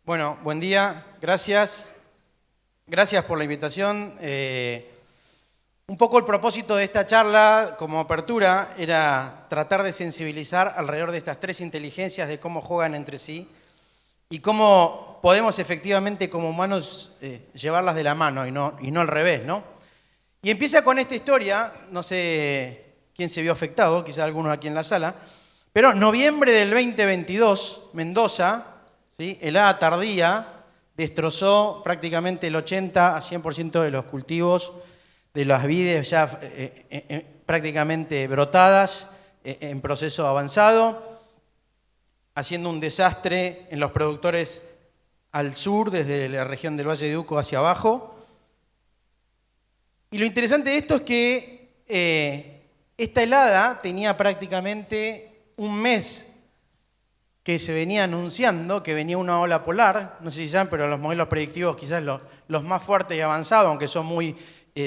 Bueno, buen día, gracias. Gracias por la invitación. Un poco el propósito de esta charla, como apertura, era tratar de sensibilizar alrededor de estas tres inteligencias, de cómo juegan entre sí y cómo podemos efectivamente como humanos llevarlas de la mano y no al revés, ¿no? Y empieza con esta historia, no sé quién se vio afectado, quizá algunos aquí en la sala, pero noviembre del 2022, Mendoza, ¿sí? Helada tardía, destrozó prácticamente el 80 a 100% de los cultivos de las vides ya prácticamente brotadas, en proceso avanzado, haciendo un desastre en los productores al sur, desde la región del Valle de Uco hacia abajo. Y lo interesante de esto es que esta helada tenía prácticamente un mes que se venía anunciando que venía una ola polar, no sé si saben, pero los modelos predictivos quizás los más fuertes y avanzados, aunque son muy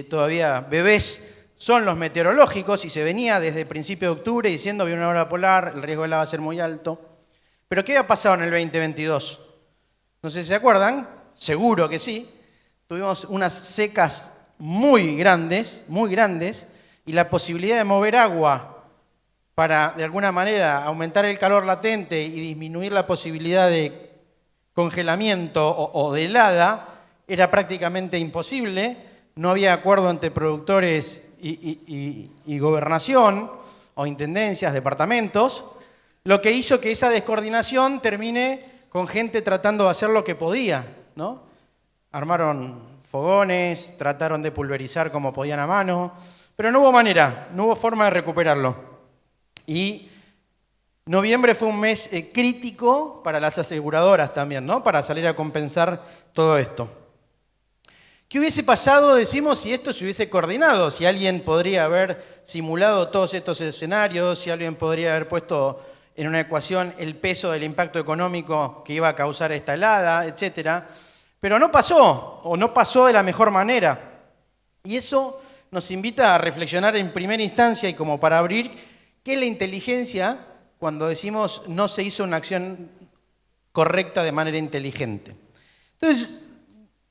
todavía bebés, son los meteorológicos, y se venía desde principio de octubre diciendo viene una ola polar, el riesgo de helada va a ser muy alto. Pero ¿qué ha pasado en el 2022? No sé si se acuerdan, seguro que sí, tuvimos unas secas muy grandes, y la posibilidad de mover agua para, de alguna manera, aumentar el calor latente y disminuir la posibilidad de congelamiento o de helada, era prácticamente imposible. No había acuerdo entre productores y gobernación, o intendencias, departamentos, lo que hizo que esa descoordinación termine con gente tratando de hacer lo que podía, ¿no? Armaron fogones, trataron de pulverizar como podían a mano, pero no hubo manera, no hubo forma de recuperarlo. Y noviembre fue un mes crítico para las aseguradoras también, ¿no? Para salir a compensar todo esto. ¿Qué hubiese pasado, decimos, si esto se hubiese coordinado? Si alguien podría haber simulado todos estos escenarios, si alguien podría haber puesto en una ecuación el peso del impacto económico que iba a causar esta helada, etcétera. Pero no pasó, o no pasó de la mejor manera. Y eso nos invita a reflexionar en primera instancia, y como para abrir, ¿qué es la inteligencia cuando decimos no se hizo una acción correcta de manera inteligente? Entonces,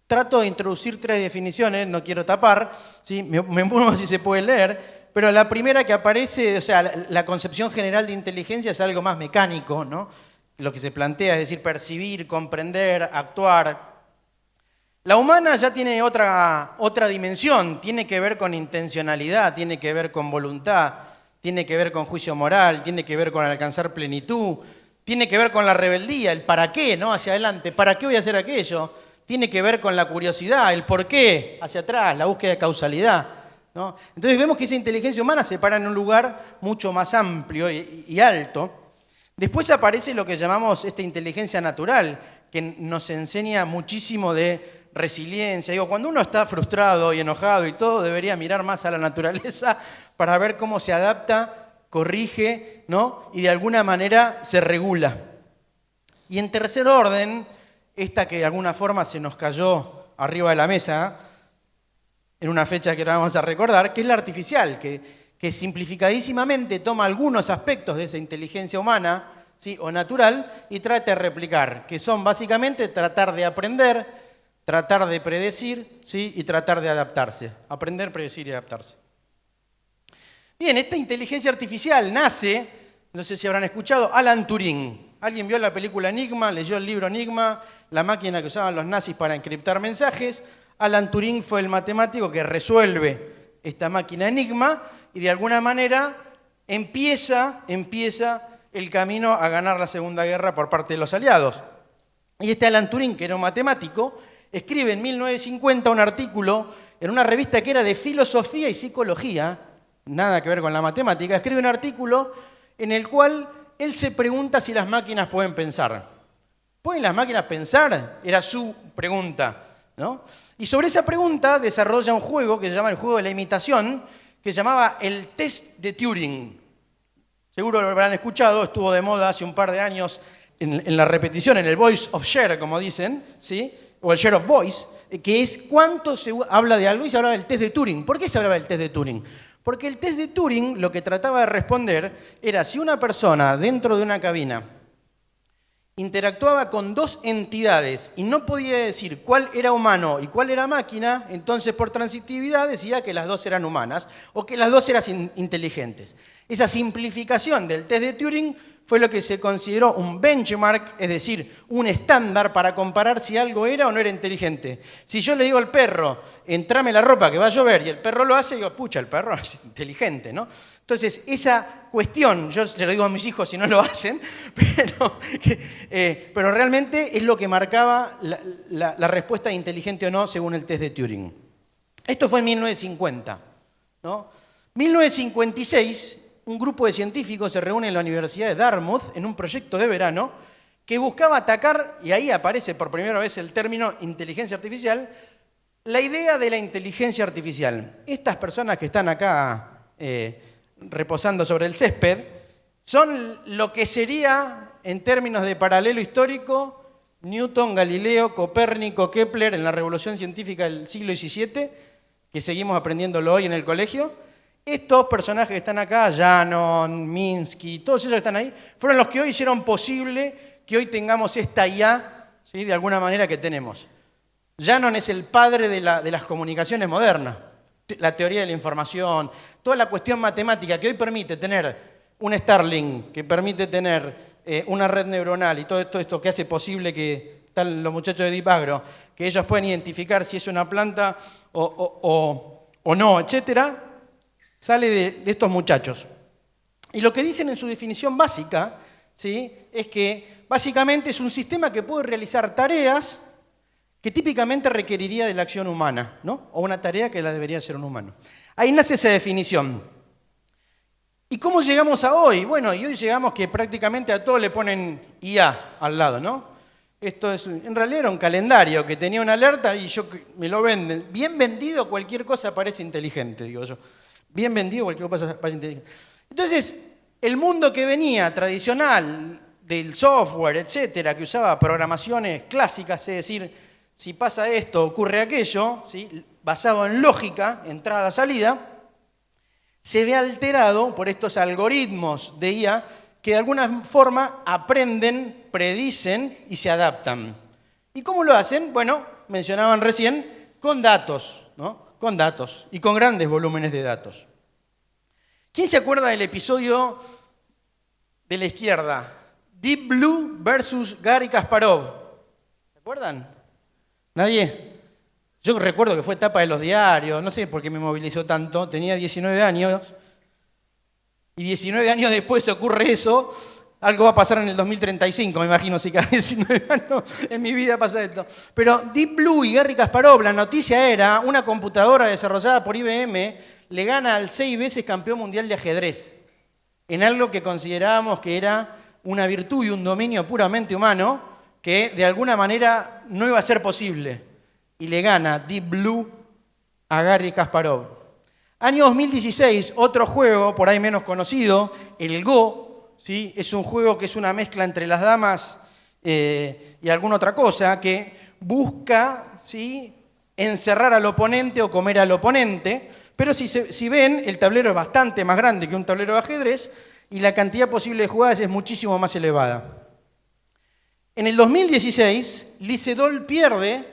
trato de introducir tres definiciones, no quiero tapar, ¿sí? me muevo si se puede leer, pero la primera que aparece, o sea, la concepción general de inteligencia es algo más mecánico, ¿no? Lo que se plantea es decir, percibir, comprender, actuar. La humana ya tiene otra dimensión, tiene que ver con intencionalidad, tiene que ver con voluntad, tiene que ver con juicio moral, tiene que ver con alcanzar plenitud, tiene que ver con la rebeldía, el para qué, ¿no? Hacia adelante, ¿para qué voy a hacer aquello? Tiene que ver con la curiosidad, el por qué, hacia atrás, la búsqueda de causalidad, ¿no? Entonces vemos que esa inteligencia humana se para en un lugar mucho más amplio y alto. Después aparece lo que llamamos esta inteligencia natural, que nos enseña muchísimo de resiliencia. Digo, cuando uno está frustrado y enojado y todo, debería mirar más a la naturaleza para ver cómo se adapta, corrige, ¿no? Y de alguna manera se regula. Y en tercer orden, esta que de alguna forma se nos cayó arriba de la mesa, en una fecha que ahora vamos a recordar, que es la artificial, que simplificadísimamente toma algunos aspectos de esa inteligencia humana, ¿sí? O natural, y trata de replicar, que son básicamente tratar de aprender, tratar de predecir, ¿sí? Y tratar de adaptarse. Aprender, predecir y adaptarse. Bien, esta inteligencia artificial nace, no sé si habrán escuchado, Alan Turing. ¿Alguien vio la película Enigma? ¿Leyó el libro Enigma? La máquina que usaban los nazis para encriptar mensajes. Alan Turing fue el matemático que resuelve esta máquina Enigma y de alguna manera empieza el camino a ganar la Segunda Guerra por parte de los aliados. Y este Alan Turing, que era un matemático, escribe en 1950 un artículo en una revista que era de filosofía y psicología, nada que ver con la matemática, escribe un artículo en el cual él se pregunta si las máquinas pueden pensar. ¿Pueden las máquinas pensar? Era su pregunta, ¿no? Y sobre esa pregunta desarrolla un juego que se llama el juego de la imitación, que se llamaba el test de Turing. Seguro lo habrán escuchado, estuvo de moda hace un par de años en la repetición, en el voice of share, como dicen, ¿sí? O el share of voice, que es cuánto se habla de algo, y se hablaba del test de Turing. ¿Por qué se hablaba del test de Turing? Porque el test de Turing lo que trataba de responder era si una persona dentro de una cabina interactuaba con dos entidades y no podía decir cuál era humano y cuál era máquina, entonces por transitividad decía que las dos eran humanas o que las dos eran inteligentes. Esa simplificación del test de Turing fue lo que se consideró un benchmark, es decir, un estándar para comparar si algo era o no era inteligente. Si yo le digo al perro, entrame la ropa que va a llover, y el perro lo hace, digo, pucha, el perro es inteligente, ¿no? Entonces, esa cuestión, yo se lo digo a mis hijos si no lo hacen, pero realmente es lo que marcaba la respuesta de inteligente o no según el test de Turing. Esto fue en 1950, ¿no? 1956, un grupo de científicos se reúne en la Universidad de Dartmouth en un proyecto de verano que buscaba atacar, y ahí aparece por primera vez el término inteligencia artificial, la idea de la inteligencia artificial. Estas personas que están acá reposando sobre el césped son lo que sería, en términos de paralelo histórico, Newton, Galileo, Copérnico, Kepler en la revolución científica del siglo XVII, que seguimos aprendiéndolo hoy en el colegio. Estos personajes que están acá, Shannon, Minsky, todos ellos que están ahí, fueron los que hoy hicieron posible que hoy tengamos esta IA, ¿sí?, de alguna manera que tenemos. Shannon es el padre de las comunicaciones modernas, la teoría de la información, toda la cuestión matemática que hoy permite tener un Starlink, que permite tener una red neuronal y todo esto que hace posible que están los muchachos de Deep Agro, que ellos pueden identificar si es una planta o no, etcétera, sale de estos muchachos. Y lo que dicen en su definición básica, ¿sí?, es que básicamente es un sistema que puede realizar tareas que típicamente requeriría de la acción humana, ¿no? O una tarea que la debería hacer un humano. Ahí nace esa definición. ¿Y cómo llegamos a hoy? Bueno, y hoy llegamos que prácticamente a todo le ponen IA al lado, ¿no? Esto es, en realidad era un calendario que tenía una alerta y me lo venden. Bien vendido, cualquier cosa parece inteligente, digo yo. Bien vendido, cualquier cosa parece inteligente. Entonces, el mundo que venía tradicional del software, etcétera, que usaba programaciones clásicas, es decir, si pasa esto, ocurre aquello, ¿sí?, basado en lógica, entrada-salida, se ve alterado por estos algoritmos de IA que de alguna forma aprenden, predicen y se adaptan. ¿Y cómo lo hacen? Bueno, mencionaban recién, con datos, ¿no? Con datos y con grandes volúmenes de datos. ¿Quién se acuerda del episodio de la izquierda? Deep Blue versus Garry Kasparov. ¿Se acuerdan? ¿Nadie? Yo recuerdo que fue tapa de los diarios, no sé por qué me movilizó tanto, tenía 19 años, y 19 años después ocurre eso, algo va a pasar en el 2035, me imagino, si cada 19 años en mi vida pasa esto. Pero Deep Blue y Garry Kasparov, la noticia era, una computadora desarrollada por IBM le gana al 6 veces campeón mundial de ajedrez, en algo que considerábamos que era una virtud y un dominio puramente humano, que de alguna manera no iba a ser posible. Y le gana Deep Blue a Garry Kasparov. Año 2016, otro juego, por ahí menos conocido, el Go, ¿sí? Es un juego que es una mezcla entre las damas y alguna otra cosa, que busca, ¿sí?, encerrar al oponente o comer al oponente, pero si ven, el tablero es bastante más grande que un tablero de ajedrez y la cantidad posible de jugadas es muchísimo más elevada. En el 2016, Lee Sedol pierde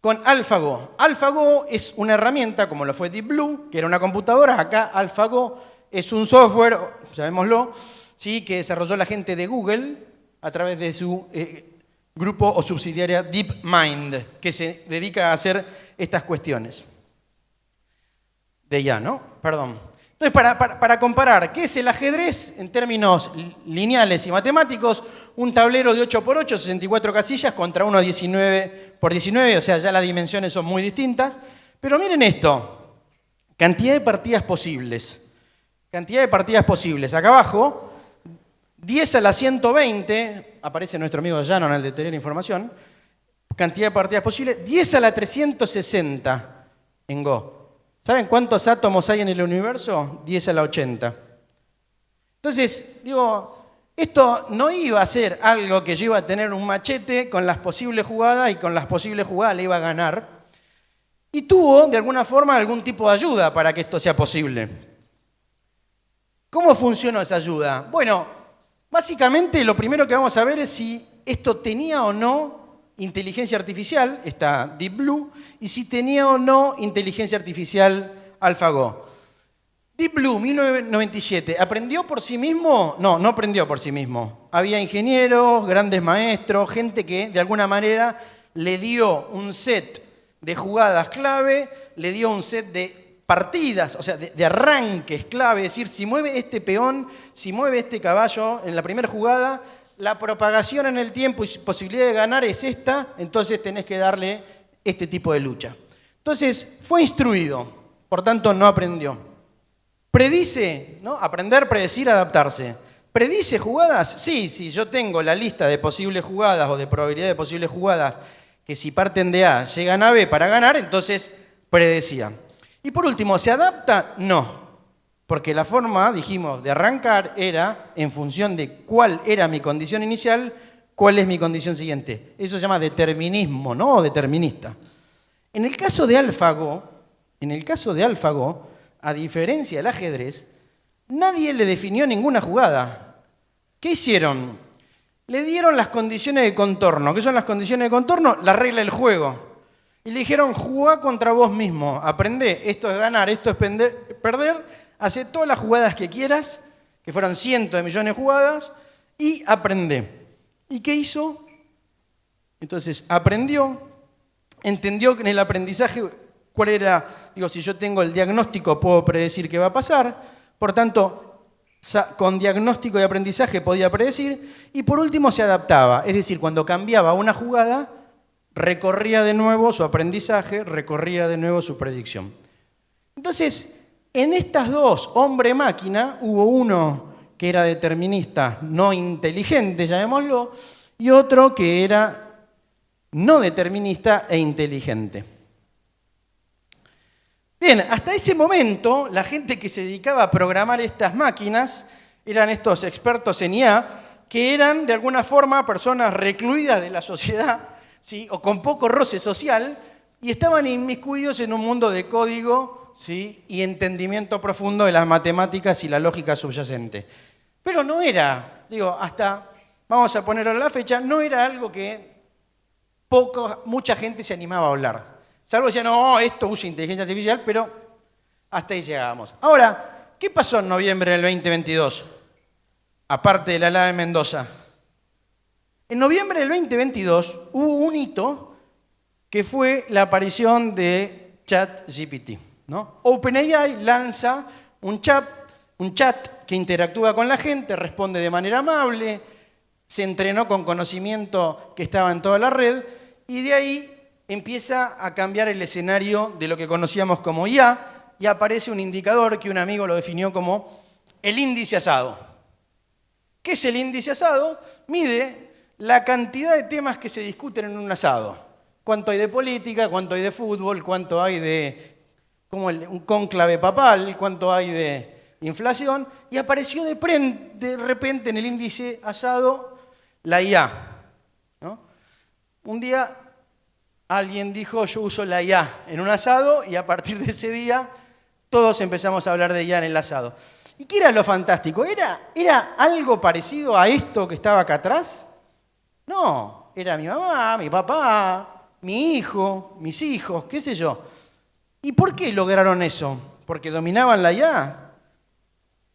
con AlphaGo. AlphaGo es una herramienta, como lo fue Deep Blue, que era una computadora. Acá AlphaGo es un software, llamémoslo, ¿sí?, que desarrolló la gente de Google a través de su grupo o subsidiaria DeepMind, que se dedica a hacer estas cuestiones. De IA, ¿no? Perdón. Entonces, para comparar, ¿qué es el ajedrez en términos lineales y matemáticos? Un tablero de 8x8, 64 casillas, contra uno 19x19, o sea, ya las dimensiones son muy distintas. Pero miren esto, cantidad de partidas posibles. Cantidad de partidas posibles. Acá abajo, 10 a la 120, aparece nuestro amigo Shannon, el de teoría de la información, cantidad de partidas posibles, 10 a la 360 en Go. ¿Saben cuántos átomos hay en el universo? 10 a la 80. Entonces, digo, esto no iba a ser algo que yo iba a tener un machete con las posibles jugadas y con las posibles jugadas le iba a ganar. Y tuvo, de alguna forma, algún tipo de ayuda para que esto sea posible. ¿Cómo funcionó esa ayuda? Bueno, Básicamente, lo primero que vamos a ver es si esto tenía o no inteligencia artificial, esta Deep Blue, y si tenía o no inteligencia artificial AlphaGo. Deep Blue, 1997, ¿aprendió por sí mismo? No, no aprendió por sí mismo. Había ingenieros, grandes maestros, gente que de alguna manera le dio un set de jugadas clave, le dio un set de partidas, o sea, de arranques clave, es decir, si mueve este peón, si mueve este caballo en la primera jugada, la propagación en el tiempo y posibilidad de ganar es esta, entonces tenés que darle este tipo de lucha. Entonces, fue instruido, por tanto no aprendió. Predice, ¿no? Aprender, predecir, adaptarse. ¿Predice jugadas? Sí, sí, yo tengo la lista de posibles jugadas o de probabilidad de posibles jugadas que si parten de A llegan a B para ganar, entonces predecía. Y por último, ¿se adapta? No. Porque la forma, dijimos, de arrancar era en función de cuál era mi condición inicial, cuál es mi condición siguiente. Eso se llama determinismo, ¿no? O determinista. En el caso de AlphaGo, a diferencia del ajedrez, nadie le definió ninguna jugada. ¿Qué hicieron? Le dieron las condiciones de contorno. ¿Qué son las condiciones de contorno? La regla del juego. Y le dijeron, jugá contra vos mismo, aprendé, esto es ganar, esto es perder, hacé todas las jugadas que quieras, que fueron cientos de millones de jugadas, y aprendé. ¿Y qué hizo? Entonces aprendió, entendió que en el aprendizaje cuál era, digo, si yo tengo el diagnóstico puedo predecir qué va a pasar, por tanto, con diagnóstico y aprendizaje podía predecir, y por último se adaptaba, es decir, cuando cambiaba una jugada, recorría de nuevo su aprendizaje, recorría de nuevo su predicción. Entonces, en estas dos, hombre-máquina, hubo uno que era determinista, no inteligente, llamémoslo, y otro que era no determinista e inteligente. Bien, hasta ese momento, la gente que se dedicaba a programar estas máquinas eran estos expertos en IA, que eran de alguna forma personas recluidas de la sociedad, ¿sí? O con poco roce social, y estaban inmiscuidos en un mundo de código, ¿sí? Y entendimiento profundo de las matemáticas y la lógica subyacente. Pero no era, digo, hasta, vamos a poner ahora la fecha, no era algo que mucha gente se animaba a hablar. Salvo decía, no, esto usa inteligencia artificial, pero hasta ahí llegábamos. Ahora, ¿qué pasó en noviembre del 2022? Aparte de la helada de Mendoza. En noviembre del 2022 hubo un hito que fue la aparición de ChatGPT, ¿no? OpenAI lanza un chat que interactúa con la gente, responde de manera amable, se entrenó con conocimiento que estaba en toda la red y de ahí empieza a cambiar el escenario de lo que conocíamos como IA y aparece un indicador que un amigo lo definió como el índice asado. ¿Qué es el índice asado? Mide la cantidad de temas que se discuten en un asado. ¿Cuánto hay de política? ¿Cuánto hay de fútbol? ¿Cuánto hay de un cónclave papal? ¿Cuánto hay de inflación? Y apareció de repente en el índice asado la IA, ¿no? Un día alguien dijo, yo uso la IA en un asado, y a partir de ese día todos empezamos a hablar de IA en el asado. ¿Y qué era lo fantástico? ¿Era algo parecido a esto que estaba acá atrás? No, era mi mamá, mi papá, mi hijo, mis hijos, qué sé yo. ¿Y por qué lograron eso? ¿Porque dominaban la IA?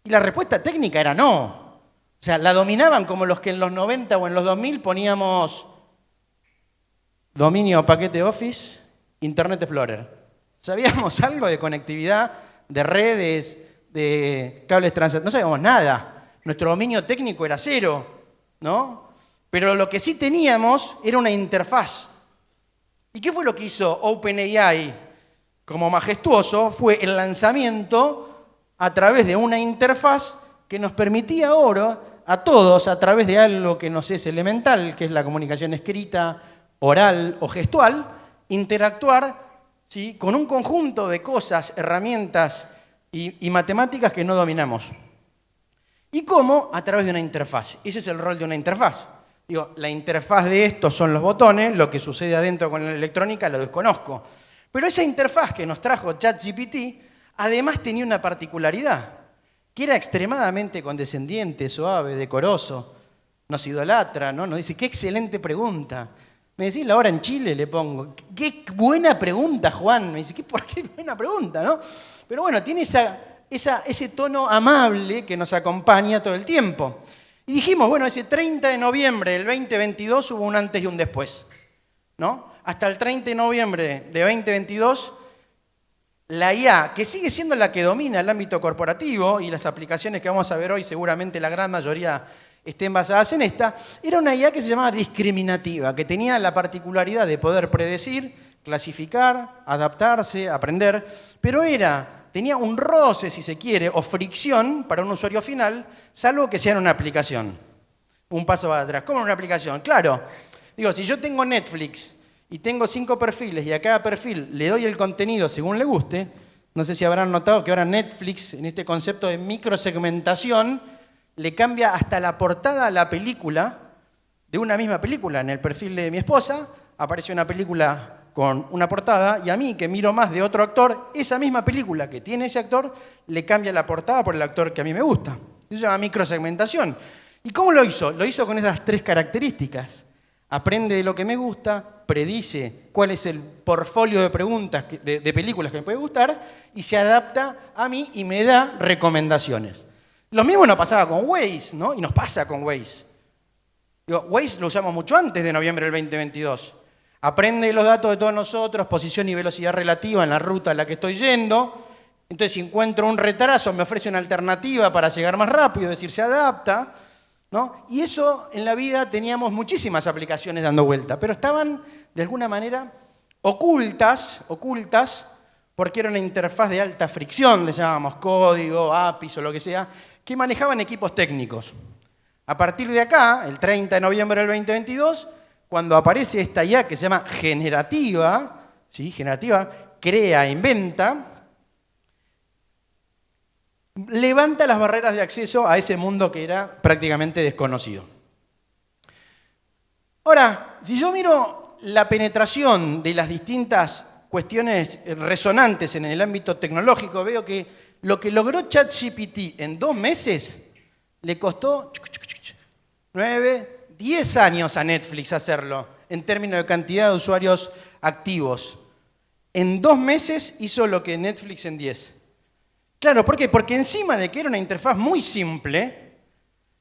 Y la respuesta técnica era no. O sea, la dominaban como los que en los 90 o en los 2000 poníamos dominio paquete Office, Internet Explorer. ¿Sabíamos algo de conectividad, de redes, de cables transatlánticos? No sabíamos nada. Nuestro dominio técnico era cero, ¿no? Pero lo que sí teníamos era una interfaz. ¿Y qué fue lo que hizo OpenAI como majestuoso? Fue el lanzamiento a través de una interfaz que nos permitía ahora a todos, a través de algo que nos es elemental, que es la comunicación escrita, oral o gestual, interactuar, ¿sí? Con un conjunto de cosas, herramientas y matemáticas que no dominamos. ¿Y cómo? A través de una interfaz. Ese es el rol de una interfaz. Digo, la interfaz de estos son los botones, lo que sucede adentro con la electrónica lo desconozco. Pero esa interfaz que nos trajo ChatGPT, además tenía una particularidad. que era extremadamente condescendiente, suave, decoroso. Nos idolatra, ¿no? Nos dice, qué excelente pregunta. Me decís la hora en Chile, le pongo. Qué buena pregunta, Juan. Me dice, ¿por qué buena pregunta, no? Pero bueno, tiene ese tono amable que nos acompaña todo el tiempo. Y dijimos, bueno, ese 30 de noviembre del 2022 hubo un antes y un después, ¿no? Hasta el 30 de noviembre de 2022, la IA, que sigue siendo la que domina el ámbito corporativo, y las aplicaciones que vamos a ver hoy, seguramente la gran mayoría estén basadas en esta, era una IA que se llamaba discriminativa, que tenía la particularidad de poder predecir, clasificar, adaptarse, aprender, pero tenía un roce, si se quiere, o fricción para un usuario final, salvo que sea en una aplicación. Un paso atrás. ¿Cómo en una aplicación? Claro, digo, si yo tengo Netflix y tengo 5 perfiles y a cada perfil le doy el contenido según le guste, no sé si habrán notado que ahora Netflix, en este concepto de microsegmentación, le cambia hasta la portada a la película, de una misma película. En el perfil de mi esposa aparece una película con una portada, y a mí, que miro más de otro actor, esa misma película que tiene ese actor, le cambia la portada por el actor que a mí me gusta. Eso se llama microsegmentación. ¿Y cómo lo hizo? Lo hizo con esas 3 características. Aprende de lo que me gusta, predice cuál es el portfolio de preguntas, de películas que me puede gustar, y se adapta a mí y me da recomendaciones. Lo mismo nos pasaba con Waze, ¿no? Y nos pasa con Waze. Waze lo usamos mucho antes de noviembre del 2022. Aprende los datos de todos nosotros, posición y velocidad relativa en la ruta a la que estoy yendo. Entonces, si encuentro un retraso, me ofrece una alternativa para llegar más rápido, es decir, se adapta, ¿no? Y eso en la vida teníamos muchísimas aplicaciones dando vuelta, pero estaban de alguna manera ocultas, porque era una interfaz de alta fricción, le llamábamos código, APIs o lo que sea, que manejaban equipos técnicos. A partir de acá, el 30 de noviembre del 2022, cuando aparece esta IA que se llama generativa, ¿sí? Generativa, crea, inventa, levanta las barreras de acceso a ese mundo que era prácticamente desconocido. Ahora, si yo miro la penetración de las distintas cuestiones resonantes en el ámbito tecnológico, veo que lo que logró ChatGPT en 2 meses le costó 9, 10 años a Netflix hacerlo, en términos de cantidad de usuarios activos. En 2 meses hizo lo que Netflix en 10. Claro, ¿por qué? Porque encima de que era una interfaz muy simple,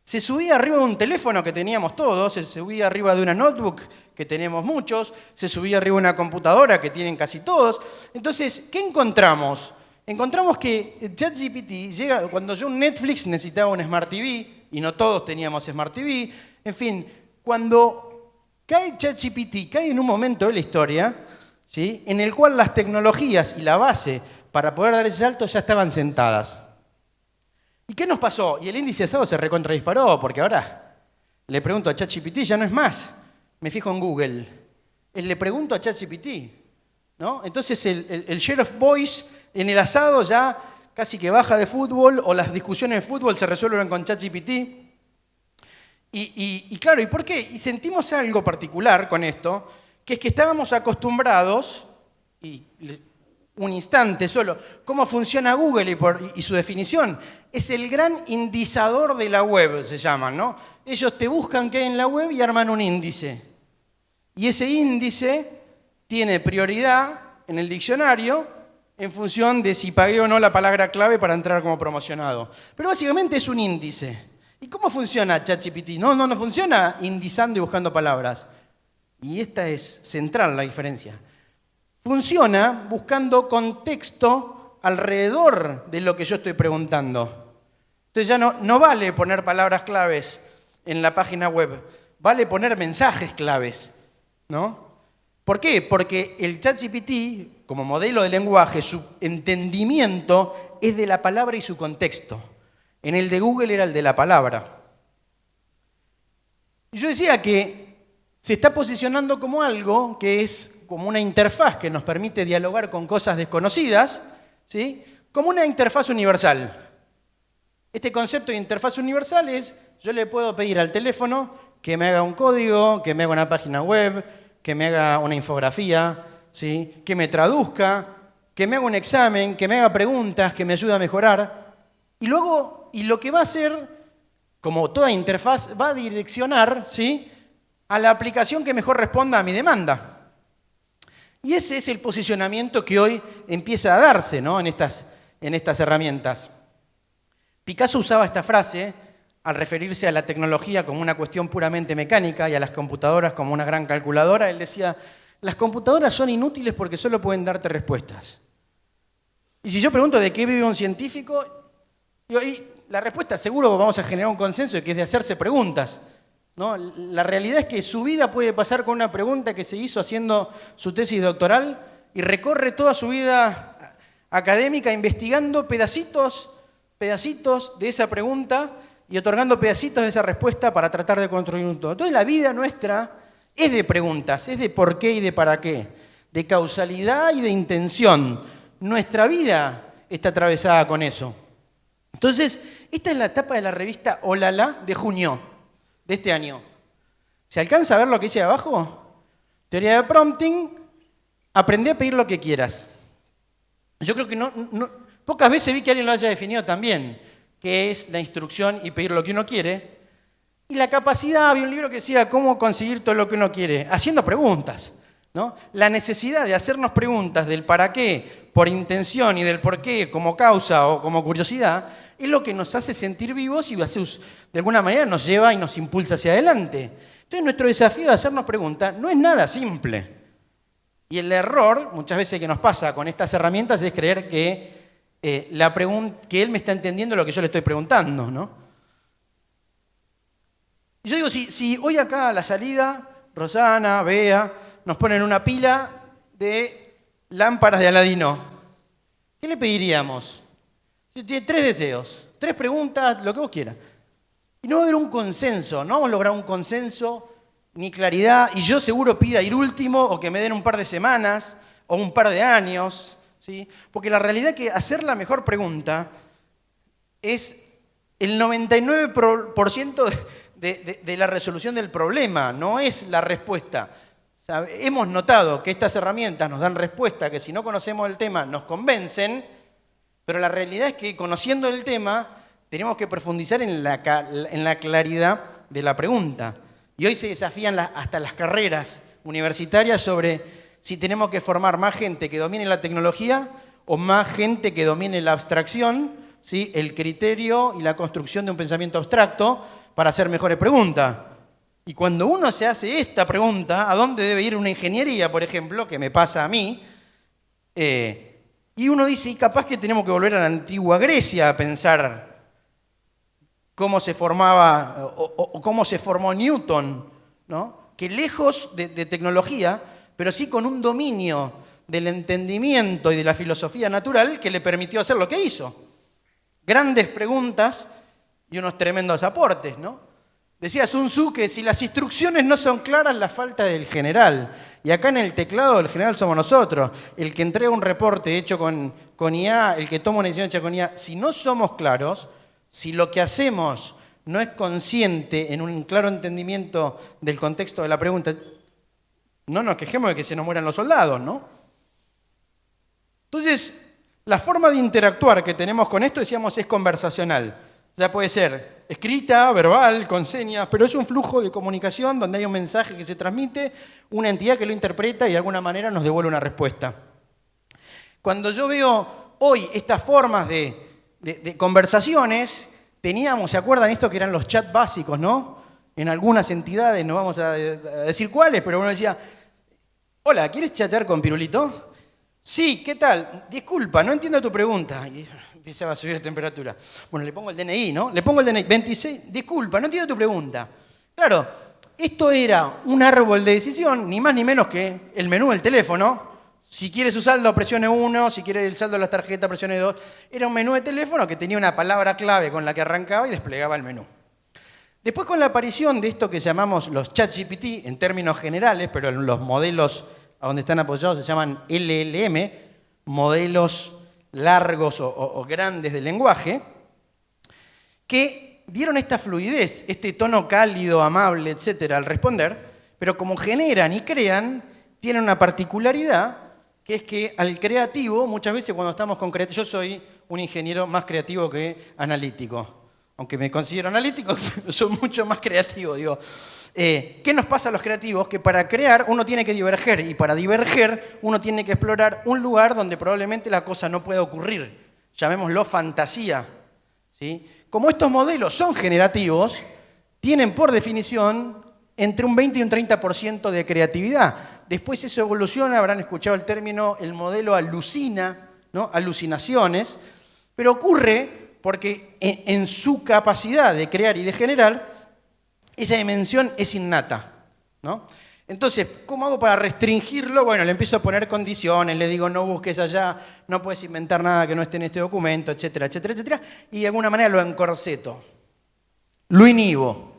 se subía arriba de un teléfono que teníamos todos, se subía arriba de una notebook que tenemos muchos, se subía arriba de una computadora que tienen casi todos. Entonces, ¿qué encontramos? Encontramos que ChatGPT llega, cuando yo un Netflix necesitaba un Smart TV, y no todos teníamos Smart TV. En fin, cuando cae ChatGPT, cae en un momento de la historia, ¿sí?, en el cual las tecnologías y la base para poder dar ese salto ya estaban sentadas. ¿Y qué nos pasó? Y el índice de SEO se recontradisparó, porque ahora le pregunto a ChatGPT, ya no es más, me fijo en Google, le pregunto a ChatGPT, ¿no? Entonces el share of voice en el asado ya casi que baja de fútbol, o las discusiones de fútbol se resuelven con ChatGPT. Y claro, ¿y por qué? Y sentimos algo particular con esto, que es que estábamos acostumbrados, un instante solo, cómo funciona Google y su definición. Es el gran indizador de la web, se llaman, ¿no? Ellos te buscan qué hay en la web y arman un índice. Y ese índice tiene prioridad en el diccionario en función de si pagué o no la palabra clave para entrar como promocionado. Pero básicamente es un índice. ¿Y cómo funciona ChatGPT? No funciona indizando y buscando palabras. Y esta es central la diferencia. Funciona buscando contexto alrededor de lo que yo estoy preguntando. Entonces ya no vale poner palabras claves en la página web, vale poner mensajes claves, ¿no? ¿Por qué? Porque el ChatGPT, como modelo de lenguaje, su entendimiento es de la palabra y su contexto. En el de Google era el de la palabra. Y yo decía que se está posicionando como algo que es como una interfaz que nos permite dialogar con cosas desconocidas, ¿sí?, como una interfaz universal. Este concepto de interfaz universal es, yo le puedo pedir al teléfono que me haga un código, que me haga una página web, que me haga una infografía, ¿sí?, que me traduzca, que me haga un examen, que me haga preguntas, que me ayude a mejorar. Y luego y lo que va a hacer, como toda interfaz, va a direccionar, ¿sí?, a la aplicación que mejor responda a mi demanda. Y ese es el posicionamiento que hoy empieza a darse, ¿no?, en estas herramientas. Picasso usaba esta frase al referirse a la tecnología como una cuestión puramente mecánica y a las computadoras como una gran calculadora. Él decía, las computadoras son inútiles porque solo pueden darte respuestas. Y si yo pregunto de qué vive un científico, digo, y la respuesta seguro que vamos a generar un consenso, que es de hacerse preguntas, ¿no? La realidad es que su vida puede pasar con una pregunta que se hizo haciendo su tesis doctoral y recorre toda su vida académica investigando pedacitos de esa pregunta y otorgando pedacitos de esa respuesta para tratar de construir un todo. Entonces la vida nuestra es de preguntas, es de por qué y de para qué, de causalidad y de intención. Nuestra vida está atravesada con eso. Entonces, esta es la etapa de la revista Olala de junio de este año. ¿Se alcanza a ver lo que dice abajo? Teoría de prompting, aprende a pedir lo que quieras. Yo creo que pocas veces vi que alguien lo haya definido también, que es la instrucción y pedir lo que uno quiere. Y la capacidad, había un libro que decía cómo conseguir todo lo que uno quiere, haciendo preguntas, ¿no? La necesidad de hacernos preguntas del para qué, por intención, y del por qué como causa o como curiosidad, es lo que nos hace sentir vivos y de alguna manera nos lleva y nos impulsa hacia adelante. Entonces nuestro desafío de hacernos preguntas no es nada simple. Y el error, muchas veces que nos pasa con estas herramientas, es creer que que él me está entendiendo lo que yo le estoy preguntando, ¿no? Y yo digo, si hoy acá a la salida, Rosana, Bea, nos ponen una pila de lámparas de Aladino, ¿qué le pediríamos? Tiene 3 deseos, 3 preguntas, lo que vos quieras. Y no va a haber un consenso, no vamos a lograr un consenso ni claridad, y yo seguro pida ir último o que me den un par de semanas o un par de años, ¿sí? Porque la realidad es que hacer la mejor pregunta es el 99% de la resolución del problema, no es la respuesta. O sea, hemos notado que estas herramientas nos dan respuesta que si no conocemos el tema nos convencen, pero la realidad es que conociendo el tema tenemos que profundizar en la claridad de la pregunta. Y hoy se desafían hasta las carreras universitarias sobre si tenemos que formar más gente que domine la tecnología o más gente que domine la abstracción, ¿sí?, el criterio y la construcción de un pensamiento abstracto para hacer mejores preguntas. Y cuando uno se hace esta pregunta, ¿a dónde debe ir una ingeniería, por ejemplo, que me pasa a mí? Y uno dice, y capaz que tenemos que volver a la antigua Grecia a pensar cómo se formaba o cómo se formó Newton, ¿no? Que lejos de tecnología, pero sí con un dominio del entendimiento y de la filosofía natural que le permitió hacer lo que hizo. Grandes preguntas y unos tremendos aportes, ¿no? Decía Sun Tzu que si las instrucciones no son claras, la falta del general. Y acá en el teclado el general somos nosotros, el que entrega un reporte hecho con IA, el que toma una decisión hecha con IA. Si no somos claros, si lo que hacemos no es consciente en un claro entendimiento del contexto de la pregunta, no nos quejemos de que se nos mueran los soldados, ¿no? Entonces, la forma de interactuar que tenemos con esto, decíamos, es conversacional. Ya puede ser escrita, verbal, con señas, pero es un flujo de comunicación donde hay un mensaje que se transmite, una entidad que lo interpreta y de alguna manera nos devuelve una respuesta. Cuando yo veo hoy estas formas de conversaciones, teníamos, ¿se acuerdan esto que eran los chats básicos, no? En algunas entidades, no vamos a decir cuáles, pero uno decía, hola, ¿quieres chatear con Pirulito? Sí, ¿qué tal? Disculpa, no entiendo tu pregunta. Y empezaba a subir la temperatura. Bueno, le pongo el DNI, ¿no? Le pongo el DNI, 26, disculpa, no entiendo tu pregunta. Claro, esto era un árbol de decisión, ni más ni menos que el menú del teléfono. Si quiere su saldo, presione 1, si quiere el saldo de la tarjeta, presione 2. Era un menú de teléfono que tenía una palabra clave con la que arrancaba y desplegaba el menú. Después, con la aparición de esto que llamamos los ChatGPT, en términos generales, pero los modelos a donde están apoyados se llaman LLM, modelos largos o grandes de lenguaje, que dieron esta fluidez, este tono cálido, amable, etcétera, al responder, pero como generan y crean, tienen una particularidad, que es que al creativo, muchas veces cuando estamos con creativo, yo soy un ingeniero más creativo que analítico. aunque me considero analítico, soy mucho más creativo. Digo, ¿qué nos pasa a los creativos? Que para crear uno tiene que diverger, y para diverger uno tiene que explorar un lugar donde probablemente la cosa no pueda ocurrir. Llamémoslo fantasía, ¿sí? Como estos modelos son generativos, tienen por definición entre un 20 y un 30% de creatividad. Después eso evoluciona, habrán escuchado el término, el modelo alucina, ¿no? Alucinaciones, pero ocurre porque en su capacidad de crear y de generar, esa dimensión es innata, ¿no? Entonces, ¿cómo hago para restringirlo? Bueno, le empiezo a poner condiciones, le digo no busques allá, no puedes inventar nada que no esté en este documento, etcétera, etcétera, etcétera, y de alguna manera lo encorseto, lo inhibo.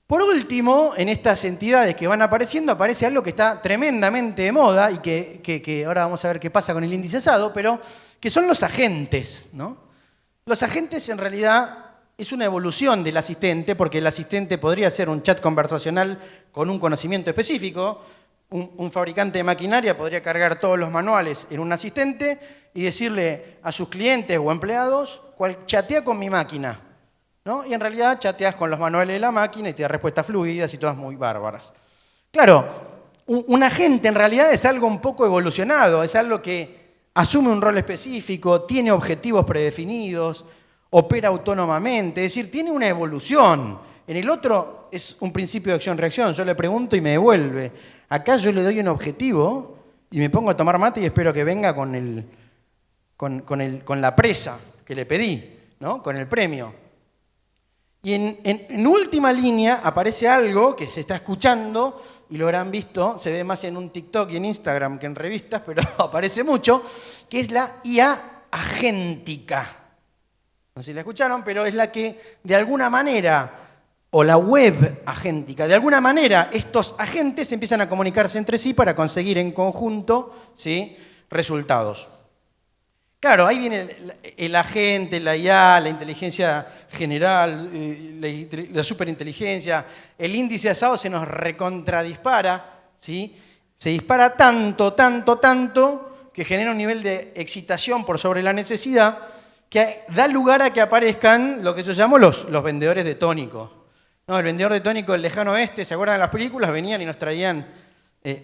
Por último, en estas entidades que van apareciendo, aparece algo que está tremendamente de moda y que ahora vamos a ver qué pasa con el índice asado, pero que son los agentes, ¿no? Los agentes en realidad es una evolución del asistente, porque el asistente podría ser un chat conversacional con un conocimiento específico. Un fabricante de maquinaria podría cargar todos los manuales en un asistente y decirle a sus clientes o empleados, chatea con mi máquina, ¿no? Y en realidad chateas con los manuales de la máquina y te da respuestas fluidas y todas muy bárbaras. Claro, un agente en realidad es algo un poco evolucionado, es algo que asume un rol específico, tiene objetivos predefinidos, opera autónomamente, es decir, tiene una evolución. En el otro es un principio de acción-reacción, yo le pregunto y me devuelve. Acá yo le doy un objetivo y me pongo a tomar mate y espero que venga con la presa que le pedí, ¿no? Con el premio. Y en última línea aparece algo que se está escuchando, y lo habrán visto, se ve más en un TikTok y en Instagram que en revistas, pero aparece mucho, que es la IA agéntica. No sé si la escucharon, pero es la que de alguna manera, o la web agéntica, de alguna manera estos agentes empiezan a comunicarse entre sí para conseguir en conjunto, ¿sí?, resultados. Claro, ahí viene el agente, la IA, la inteligencia general, la superinteligencia, el índice asado se nos recontradispara, ¿sí? Se dispara tanto, que genera un nivel de excitación por sobre la necesidad que da lugar a que aparezcan lo que yo llamo los vendedores de tónicos. No, el vendedor de tónico del lejano oeste, ¿se acuerdan de las películas? Venían y nos traían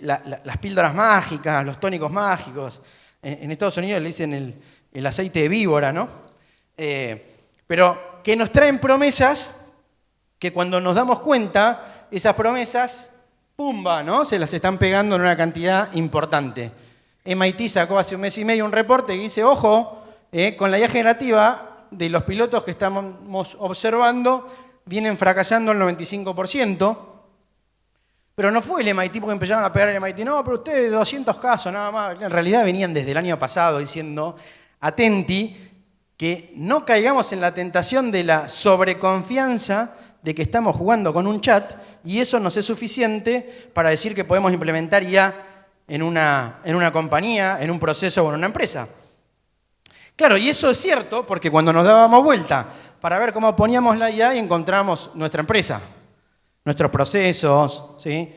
las píldoras mágicas, los tónicos mágicos. En Estados Unidos le dicen el aceite de víbora, ¿no? Pero que nos traen promesas que cuando nos damos cuenta, esas promesas, ¡pumba!, ¿no? Se las están pegando en una cantidad importante. MIT sacó hace un mes y medio un reporte que dice, ojo, con la IA generativa de los pilotos que estamos observando, vienen fracasando el 95%. Pero no fue el MIT porque empezaron a pegar el MIT. No, pero ustedes 200 casos, nada más. En realidad venían desde el año pasado diciendo, atenti, que no caigamos en la tentación de la sobreconfianza de que estamos jugando con un chat y eso nos es suficiente para decir que podemos implementar IA en una compañía, en un proceso o en una empresa. Claro, y eso es cierto porque cuando nos dábamos vuelta para ver cómo poníamos la IA y encontramos nuestra empresa, nuestros procesos, ¿sí?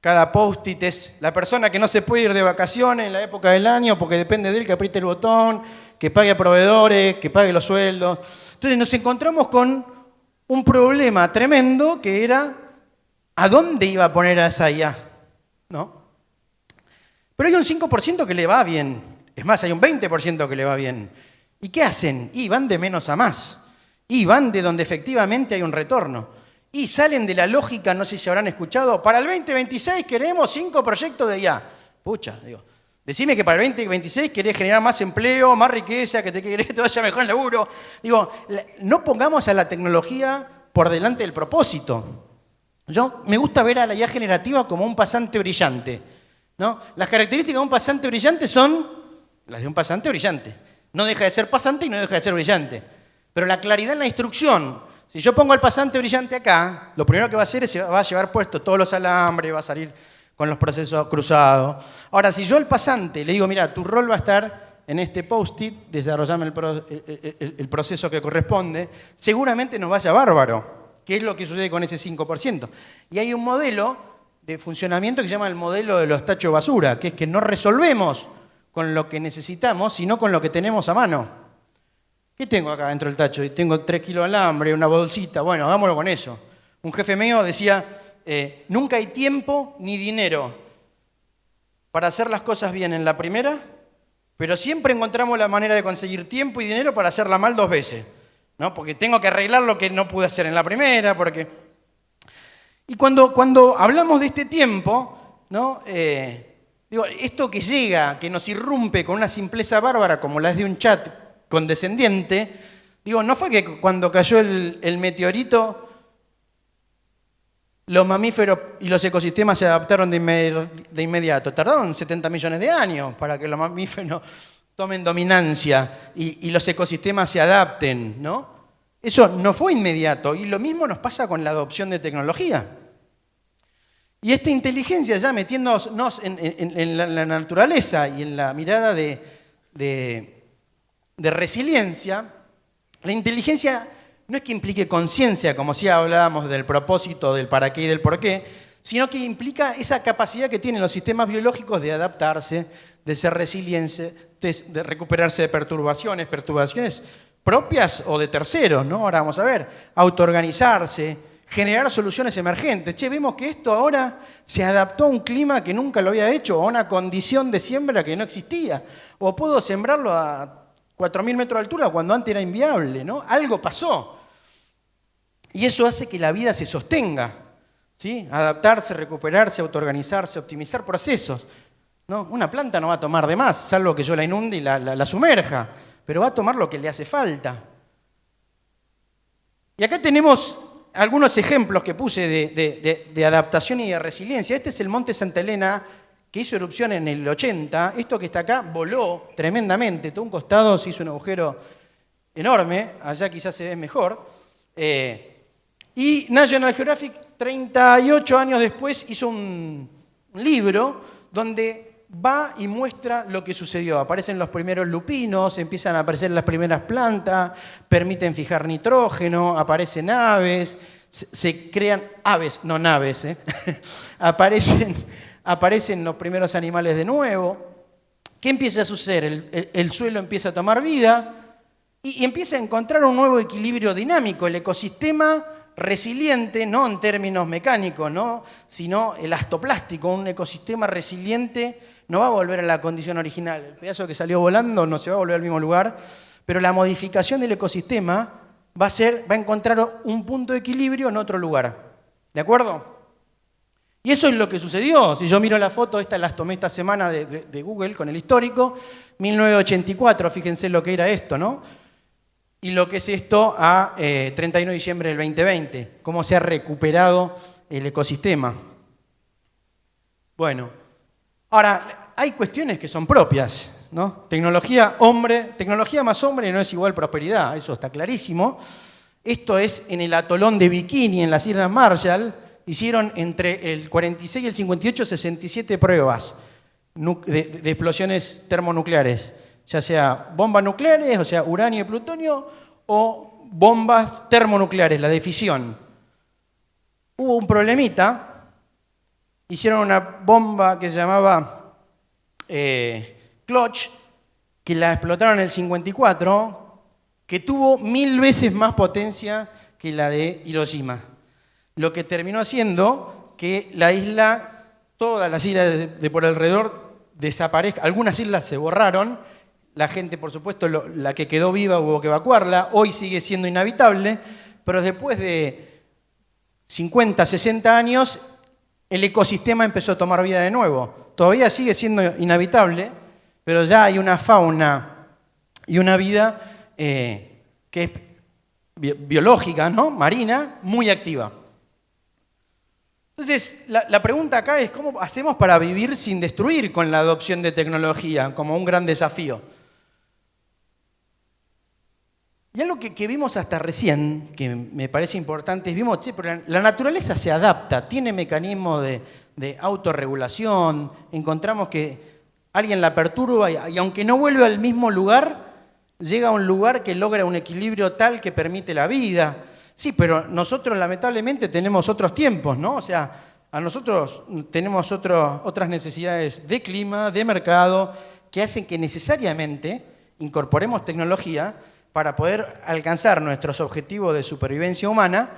Cada post-it es la persona que no se puede ir de vacaciones en la época del año porque depende de él que apriete el botón, que pague a proveedores, que pague los sueldos. Entonces nos encontramos con un problema tremendo que era ¿a dónde iba a poner a esa IA? ¿No? Pero hay un 5% que le va bien. Es más, hay un 20% que le va bien. ¿Y qué hacen? Y van de menos a más. Y van de donde efectivamente hay un retorno. Y salen de la lógica, no sé si habrán escuchado, para el 2026 queremos 5 proyectos de IA. Pucha, digo, decime que para el 2026 querés generar más empleo, más riqueza, que querés que te vaya mejor el laburo. Digo, no pongamos a la tecnología por delante del propósito. Me gusta ver a la IA generativa como un pasante brillante, ¿no? Las características de un pasante brillante son las de un pasante brillante. No deja de ser pasante y no deja de ser brillante. Pero la claridad en la instrucción, si yo pongo al pasante brillante acá, lo primero que va a hacer es que va a llevar puestos todos los alambres, va a salir con los procesos cruzados. Ahora, si yo al pasante le digo, mira, tu rol va a estar en este post-it, desarrollame el proceso que corresponde, seguramente nos vaya bárbaro, que es lo que sucede con ese 5%. Y hay un modelo de funcionamiento que se llama el modelo de los tachos de basura, que es que no resolvemos con lo que necesitamos, sino con lo que tenemos a mano. ¿Qué tengo acá dentro del tacho? Tengo 3 kilos de alambre, una bolsita. Bueno, hagámoslo con eso. Un jefe mío decía, nunca hay tiempo ni dinero para hacer las cosas bien en la primera, pero siempre encontramos la manera de conseguir tiempo y dinero para hacerla mal 2 veces, ¿no? Porque tengo que arreglar lo que no pude hacer en la primera, porque... Y cuando hablamos de este tiempo, ¿no? Digo, esto que llega, que nos irrumpe con una simpleza bárbara como la es de un chat condescendiente, digo, no fue que cuando cayó el meteorito los mamíferos y los ecosistemas se adaptaron de inmediato. Tardaron 70 millones de años para que los mamíferos tomen dominancia y los ecosistemas se adapten, ¿no? Eso no fue inmediato y lo mismo nos pasa con la adopción de tecnología. Y esta inteligencia, ya metiéndonos en la naturaleza y en la mirada de resiliencia, la inteligencia no es que implique conciencia, como si hablábamos del propósito, del para qué y del por qué, sino que implica esa capacidad que tienen los sistemas biológicos de adaptarse, de ser resilientes, de recuperarse de perturbaciones propias o de terceros, ¿no? Ahora vamos a ver, autoorganizarse, generar soluciones emergentes. Che, vemos que esto ahora se adaptó a un clima que nunca lo había hecho, o a una condición de siembra que no existía, o puedo sembrarlo a 4.000 metros de altura cuando antes era inviable, ¿no? Algo pasó. Y eso hace que la vida se sostenga, ¿sí? Adaptarse, recuperarse, autoorganizarse, optimizar procesos, ¿no? Una planta no va a tomar de más, salvo que yo la inunde y la sumerja, pero va a tomar lo que le hace falta. Y acá tenemos algunos ejemplos que puse de adaptación y de resiliencia. Este es el Monte Santa Elena, que hizo erupción en el 80. Esto que está acá voló tremendamente. Todo un costado se hizo un agujero enorme. Allá quizás se ve mejor. Y National Geographic, 38 años después, hizo un libro donde va y muestra lo que sucedió. Aparecen los primeros lupinos, empiezan a aparecer las primeras plantas, permiten fijar nitrógeno, aparecen aves, se crean aves, no naves, aparecen los primeros animales de nuevo. ¿Qué empieza a suceder? El suelo empieza a tomar vida y empieza a encontrar un nuevo equilibrio dinámico. El ecosistema resiliente, no en términos mecánicos, ¿no? Sino elastoplástico. Un ecosistema resiliente no va a volver a la condición original. El pedazo que salió volando no se va a volver al mismo lugar, pero la modificación del ecosistema va a encontrar un punto de equilibrio en otro lugar. ¿De acuerdo? Y eso es lo que sucedió. Si yo miro la foto, las tomé esta semana de Google con el histórico, 1984, fíjense lo que era esto, ¿no? Y lo que es esto a 31 de diciembre del 2020, cómo se ha recuperado el ecosistema. Bueno, ahora, hay cuestiones que son propias, ¿no? Tecnología más hombre no es igual prosperidad, eso está clarísimo. Esto es en el atolón de Bikini, en las Islas Marshall, hicieron entre el 46 y el 58 67 pruebas de explosiones termonucleares, ya sea bombas nucleares, o sea, uranio y plutonio, o bombas termonucleares, la de fisión. Hubo un problemita, hicieron una bomba que se llamaba Clutch, que la explotaron en el 54, que tuvo 1000 veces más potencia que la de Hiroshima. Lo que terminó haciendo que la isla, todas las islas de por alrededor desaparezcan. Algunas islas se borraron, la gente, por supuesto, la que quedó viva hubo que evacuarla, hoy sigue siendo inhabitable, pero después de 50, 60 años, el ecosistema empezó a tomar vida de nuevo. Todavía sigue siendo inhabitable, pero ya hay una fauna y una vida que es biológica, ¿no? Marina, muy activa. Entonces, la pregunta acá es, ¿cómo hacemos para vivir sin destruir con la adopción de tecnología como un gran desafío? Y algo que vimos hasta recién, que me parece importante, es vimos, pero la naturaleza se adapta, tiene mecanismos de autorregulación, encontramos que alguien la perturba y aunque no vuelve al mismo lugar, llega a un lugar que logra un equilibrio tal que permite la vida. Sí, pero nosotros lamentablemente tenemos otros tiempos, ¿no? O sea, a nosotros tenemos otras necesidades de clima, de mercado, que hacen que necesariamente incorporemos tecnología, para poder alcanzar nuestros objetivos de supervivencia humana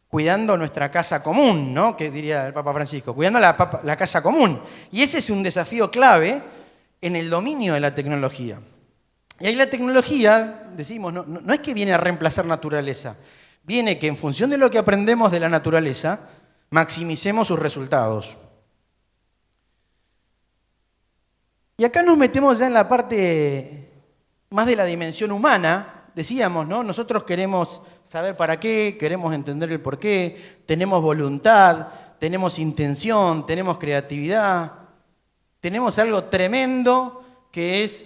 cuidando nuestra casa común, ¿no? Que diría el Papa Francisco, cuidando la casa común. Y ese es un desafío clave en el dominio de la tecnología. Y ahí la tecnología, decimos, no es que viene a reemplazar naturaleza, viene que en función de lo que aprendemos de la naturaleza, maximicemos sus resultados. Y acá nos metemos ya en la parte más de la dimensión humana. Decíamos, ¿no? Nosotros queremos saber para qué, queremos entender el por qué, tenemos voluntad, tenemos intención, tenemos creatividad, tenemos algo tremendo que es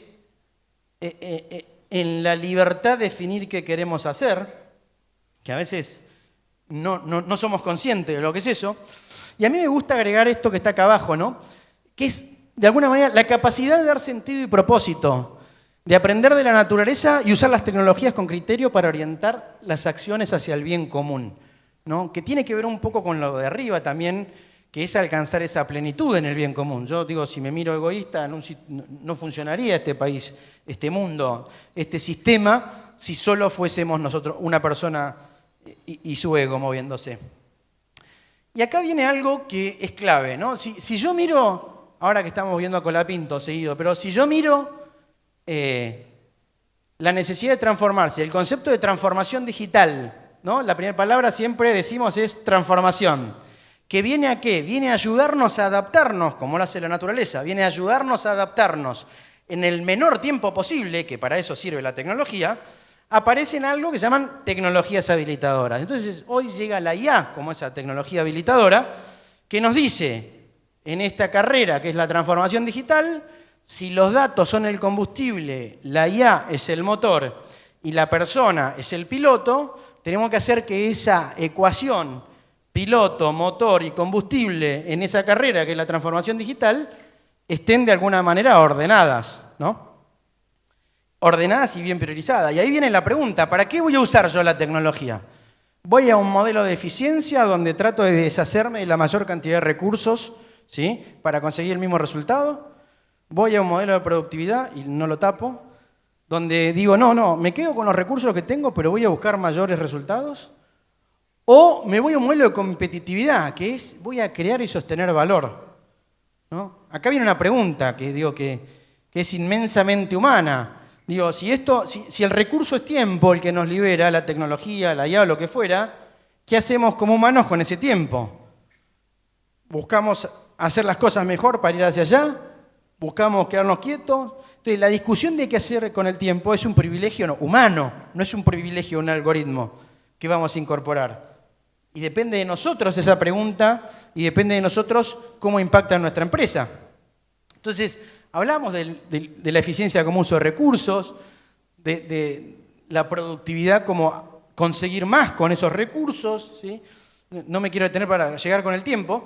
en la libertad definir qué queremos hacer, que a veces no somos conscientes de lo que es eso. Y a mí me gusta agregar esto que está acá abajo, ¿no? Que es, de alguna manera, la capacidad de dar sentido y propósito, de aprender de la naturaleza y usar las tecnologías con criterio para orientar las acciones hacia el bien común, ¿no? Que tiene que ver un poco con lo de arriba también, que es alcanzar esa plenitud en el bien común. Yo digo, si me miro egoísta, no funcionaría este país, este mundo, este sistema, si solo fuésemos nosotros, una persona y su ego moviéndose. Y acá viene algo que es clave, ¿no? Si yo miro, ahora que estamos viendo a Colapinto seguido, pero si yo miro la necesidad de transformarse, el concepto de transformación digital, ¿no? La primera palabra siempre decimos es transformación. ¿Que viene a qué? Viene a ayudarnos a adaptarnos, como lo hace la naturaleza, viene a ayudarnos a adaptarnos en el menor tiempo posible, que para eso sirve la tecnología, aparecen algo que se llaman tecnologías habilitadoras. Entonces, hoy llega la IA como esa tecnología habilitadora que nos dice, en esta carrera que es la transformación digital, si los datos son el combustible, la IA es el motor y la persona es el piloto, tenemos que hacer que esa ecuación piloto, motor y combustible en esa carrera que es la transformación digital estén de alguna manera ordenadas, ¿no? Ordenadas y bien priorizadas. Y ahí viene la pregunta, ¿para qué voy a usar yo la tecnología? ¿Voy a un modelo de eficiencia donde trato de deshacerme de la mayor cantidad de recursos, ¿sí? Para conseguir el mismo resultado? ¿Voy a un modelo de productividad y no lo tapo? Donde digo, no, me quedo con los recursos que tengo, pero voy a buscar mayores resultados. ¿O me voy a un modelo de competitividad, que es voy a crear y sostener valor, ¿no? Acá viene una pregunta que digo que es inmensamente humana. Digo, si el recurso es tiempo el que nos libera, la tecnología, la IA o lo que fuera, ¿qué hacemos como humanos con ese tiempo? ¿Buscamos hacer las cosas mejor para ir hacia allá? ¿Buscamos quedarnos quietos? Entonces, la discusión de qué hacer con el tiempo es un privilegio humano, no es un privilegio de un algoritmo que vamos a incorporar. Y depende de nosotros esa pregunta y depende de nosotros cómo impacta en nuestra empresa. Entonces, hablamos de la eficiencia como uso de recursos, de la productividad como conseguir más con esos recursos, ¿sí? No me quiero detener para llegar con el tiempo.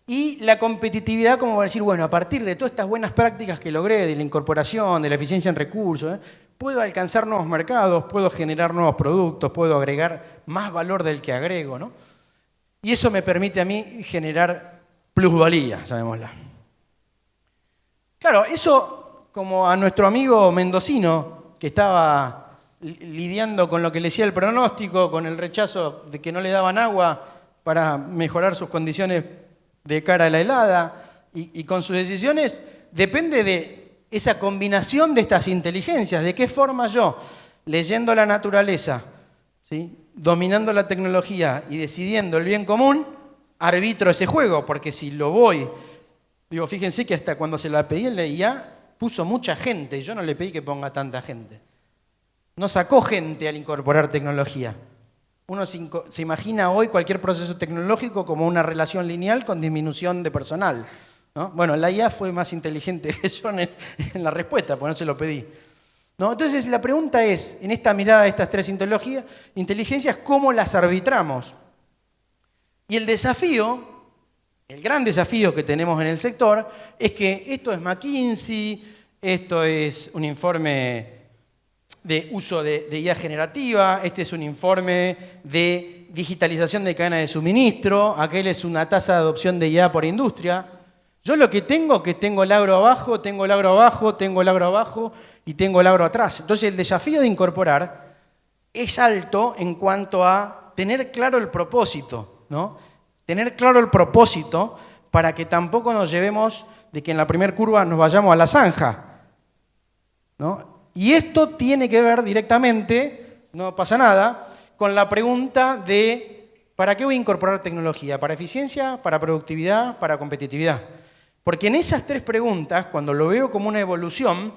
Y la competitividad como decir, bueno, a partir de todas estas buenas prácticas que logré, de la incorporación, de la eficiencia en recursos, puedo alcanzar nuevos mercados, puedo generar nuevos productos, puedo agregar más valor del que agrego, ¿no? Y eso me permite a mí generar plusvalía, llamémosla. Claro, eso como a nuestro amigo mendocino que estaba lidiando con lo que le decía el pronóstico, con el rechazo de que no le daban agua para mejorar sus condiciones de cara a la helada y con sus decisiones, depende de esa combinación de estas inteligencias, de qué forma yo, leyendo la naturaleza, ¿sí? Dominando la tecnología y decidiendo el bien común, arbitro ese juego, porque si lo voy, digo, fíjense que hasta cuando se la pedí en la IA, puso mucha gente, y yo no le pedí que ponga tanta gente. No sacó gente al incorporar tecnología. Uno se imagina hoy cualquier proceso tecnológico como una relación lineal con disminución de personal, ¿no? Bueno, la IA fue más inteligente que yo en la respuesta, porque no se lo pedí, ¿no? Entonces la pregunta es, en esta mirada de estas tres inteligencias, ¿cómo las arbitramos? Y el desafío, el gran desafío que tenemos en el sector, es que esto es McKinsey, esto es un informe de uso de IA generativa, este es un informe de digitalización de cadena de suministro, aquel es una tasa de adopción de IA por industria. Yo lo que tengo el agro abajo, tengo el agro abajo, tengo el agro abajo y tengo el agro atrás. Entonces el desafío de incorporar es alto en cuanto a tener claro el propósito, ¿no? Tener claro el propósito para que tampoco nos llevemos de que en la primera curva nos vayamos a la zanja, ¿no? Y esto tiene que ver directamente, no pasa nada, con la pregunta de ¿para qué voy a incorporar tecnología? ¿Para eficiencia, para productividad, para competitividad? Porque en esas tres preguntas, cuando lo veo como una evolución,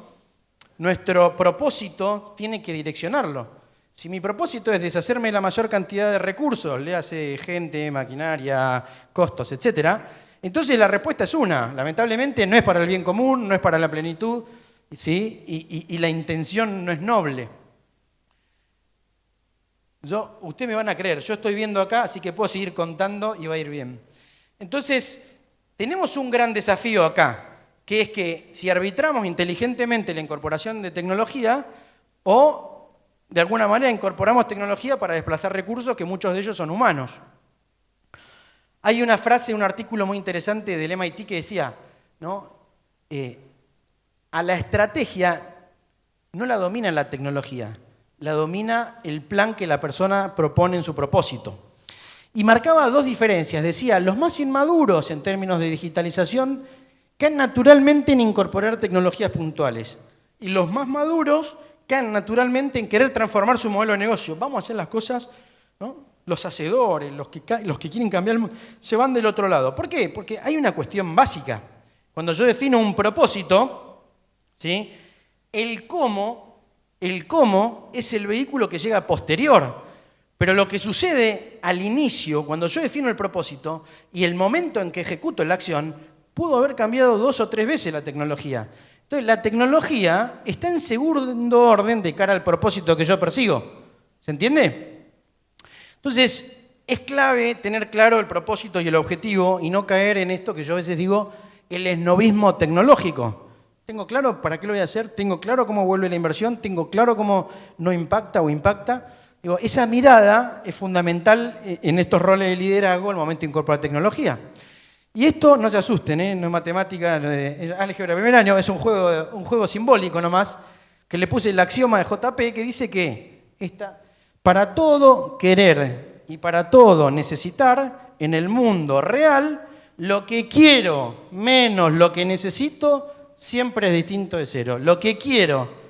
nuestro propósito tiene que direccionarlo. Si mi propósito es deshacerme de la mayor cantidad de recursos, le hace gente, maquinaria, costos, etc., entonces la respuesta es una. Lamentablemente no es para el bien común, no es para la plenitud, ¿sí? Y la intención no es noble. Ustedes me van a creer, yo estoy viendo acá, así que puedo seguir contando y va a ir bien. Entonces, tenemos un gran desafío acá, que es que si arbitramos inteligentemente la incorporación de tecnología o de alguna manera incorporamos tecnología para desplazar recursos que muchos de ellos son humanos. Hay una frase, un artículo muy interesante del MIT que decía, ¿no? A la estrategia no la domina la tecnología, la domina el plan que la persona propone en su propósito. Y marcaba dos diferencias. Decía, los más inmaduros en términos de digitalización caen naturalmente en incorporar tecnologías puntuales. Y los más maduros caen naturalmente en querer transformar su modelo de negocio. Vamos a hacer las cosas, ¿no? Los hacedores, los que quieren cambiar el mundo, se van del otro lado. ¿Por qué? Porque hay una cuestión básica. Cuando yo defino un propósito, ¿sí? El cómo es el vehículo que llega posterior. Pero lo que sucede al inicio, cuando yo defino el propósito y el momento en que ejecuto la acción, pudo haber cambiado 2 o 3 veces la tecnología. Entonces, la tecnología está en segundo orden de cara al propósito que yo persigo. ¿Se entiende? Entonces, es clave tener claro el propósito y el objetivo y no caer en esto que yo a veces digo, el esnobismo tecnológico. ¿Tengo claro para qué lo voy a hacer? ¿Tengo claro cómo vuelve la inversión? ¿Tengo claro cómo no impacta o impacta? Digo, esa mirada es fundamental en estos roles de liderazgo al momento de incorporar tecnología. Y esto, no se asusten, no es matemática, es álgebra de primer año, es un juego simbólico nomás, que le puse el axioma de JP que dice que para todo querer y para todo necesitar en el mundo real, lo que quiero menos lo que necesito siempre es distinto de cero. Lo que quiero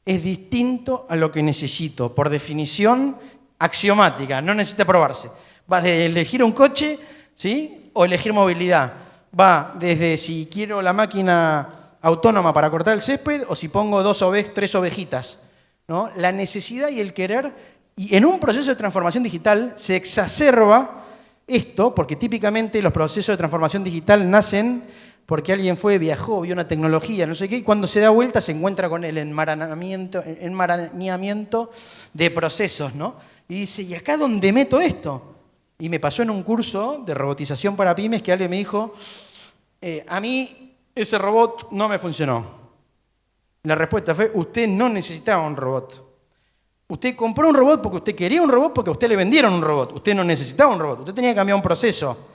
es distinto a lo que necesito, por definición axiomática, no necesita probarse. Va de elegir un coche, ¿sí? O elegir movilidad. Va desde si quiero la máquina autónoma para cortar el césped o si pongo 3 ovejitas, ¿no? La necesidad y el querer. Y en un proceso de transformación digital se exacerba esto, porque típicamente los procesos de transformación digital nacen porque alguien viajó, vio una tecnología, no sé qué, y cuando se da vuelta se encuentra con el enmarañamiento de procesos, ¿no? Y dice, ¿y acá dónde meto esto? Y me pasó en un curso de robotización para pymes que alguien me dijo, a mí ese robot no me funcionó. La respuesta fue, usted no necesitaba un robot. Usted compró un robot porque usted quería un robot, porque a usted le vendieron un robot. Usted no necesitaba un robot, usted tenía que cambiar un proceso.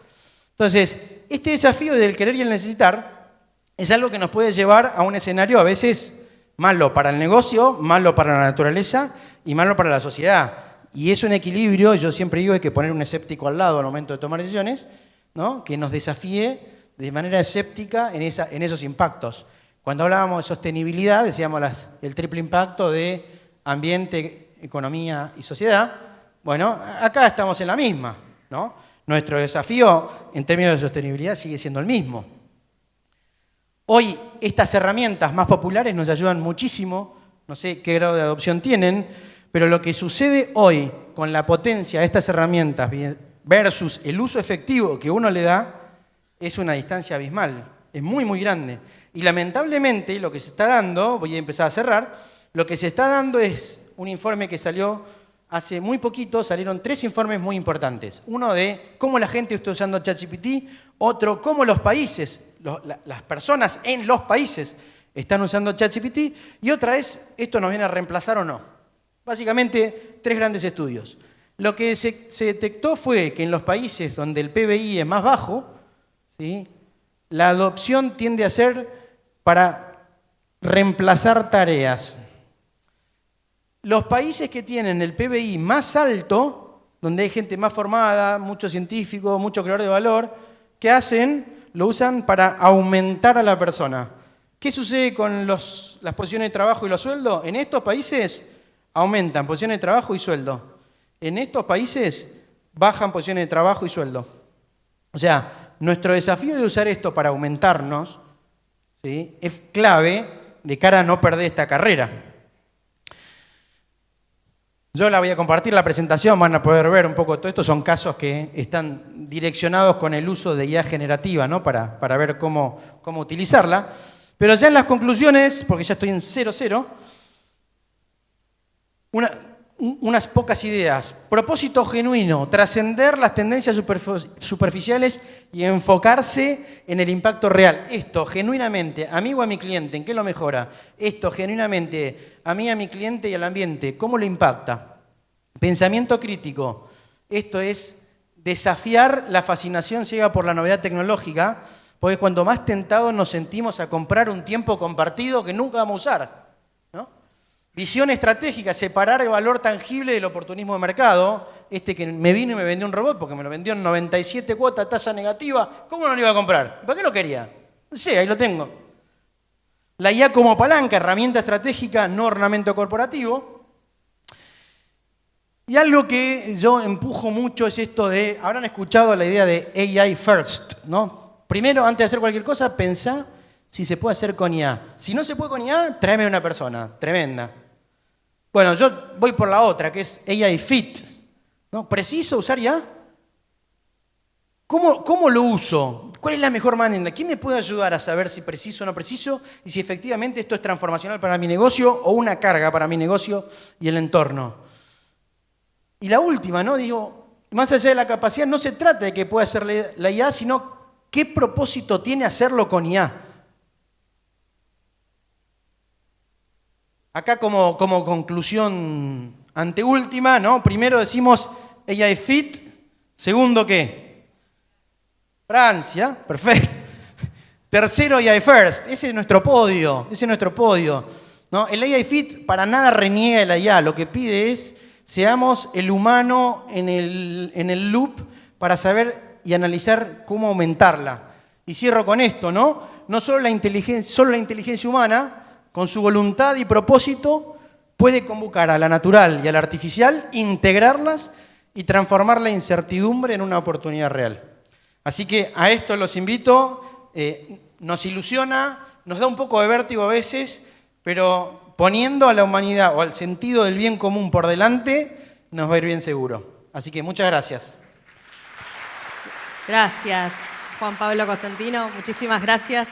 Entonces, este desafío del querer y el necesitar es algo que nos puede llevar a un escenario a veces malo para el negocio, malo para la naturaleza y malo para la sociedad. Y es un equilibrio, yo siempre digo, hay que poner un escéptico al lado al momento de tomar decisiones, ¿no? Que nos desafíe de manera escéptica en esos impactos. Cuando hablábamos de sostenibilidad, decíamos el triple impacto de ambiente, economía y sociedad. Bueno, acá estamos en la misma, ¿no? Nuestro desafío en términos de sostenibilidad sigue siendo el mismo. Hoy estas herramientas más populares nos ayudan muchísimo, no sé qué grado de adopción tienen, pero lo que sucede hoy con la potencia de estas herramientas versus el uso efectivo que uno le da es una distancia abismal, es muy, muy grande. Y lamentablemente lo que se está dando, voy a empezar a cerrar, lo que se está dando es un informe que salió hace muy poquito, salieron 3 informes muy importantes. Uno de cómo la gente está usando ChatGPT, otro cómo los países, las personas en los países están usando ChatGPT, y otra es, ¿esto nos viene a reemplazar o no? Básicamente, 3 grandes estudios. Lo que se detectó fue que en los países donde el PBI es más bajo, ¿sí?, la adopción tiende a ser para reemplazar tareas. los países que tienen el PBI más alto, donde hay gente más formada, muchos científicos, mucho creador de valor, ¿qué hacen? Lo usan para aumentar a la persona. ¿Qué sucede con las posiciones de trabajo y los sueldos? En estos países aumentan posiciones de trabajo y sueldo. En estos países bajan posiciones de trabajo y sueldo. O sea, nuestro desafío de usar esto para aumentarnos, ¿sí?, es clave de cara a no perder esta carrera. Yo la voy a compartir la presentación, van a poder ver un poco todo esto. Son casos que están direccionados con el uso de IA generativa, ¿no?, para ver cómo utilizarla. Pero ya en las conclusiones, porque ya estoy en 0,0, unas pocas ideas. Propósito genuino, trascender las tendencias superficiales y enfocarse en el impacto real. Esto, genuinamente, a mí o a mi cliente, ¿en qué lo mejora? Esto, genuinamente, a mí, a mi cliente y al ambiente, ¿cómo lo impacta? Pensamiento crítico. Esto es desafiar la fascinación ciega por la novedad tecnológica, porque cuando más tentados nos sentimos a comprar un tiempo compartido que nunca vamos a usar, ¿no? Visión estratégica, separar el valor tangible del oportunismo de mercado. Este que me vino y me vendió un robot porque me lo vendió en 97 cuotas, tasa negativa, ¿cómo no lo iba a comprar? ¿Para qué lo quería? Sí, ahí lo tengo. La IA como palanca, herramienta estratégica, no ornamento corporativo. Y algo que yo empujo mucho es esto de, habrán escuchado la idea de AI first, ¿no? Primero, antes de hacer cualquier cosa, pensá si se puede hacer con IA. Si no se puede con IA, tráeme una persona, tremenda. Bueno, yo voy por la otra, que es AI fit, ¿no? ¿Preciso usar IA? ¿Cómo lo uso? ¿Cuál es la mejor manera? ¿Quién me puede ayudar a saber si preciso o no preciso y si efectivamente esto es transformacional para mi negocio o una carga para mi negocio y el entorno? Y la última, ¿no? Digo, más allá de la capacidad, no se trata de que pueda hacer la IA, sino ¿qué propósito tiene hacerlo con IA? Acá como conclusión anteúltima, ¿no? Primero decimos AI fit, segundo ¿qué? Francia, perfecto. Tercero AI first, ese es nuestro podio, ¿no? El AI fit para nada reniega de la IA, lo que pide es seamos el humano en el loop para saber y analizar cómo aumentarla. Y cierro con esto, ¿no? No solo la inteligencia humana, con su voluntad y propósito, puede convocar a la natural y a la artificial, integrarlas y transformar la incertidumbre en una oportunidad real. Así que a esto los invito, nos ilusiona, nos da un poco de vértigo a veces, pero poniendo a la humanidad o al sentido del bien común por delante, nos va a ir bien seguro. Así que muchas gracias. Gracias, Juan Pablo Cosentino. Muchísimas gracias.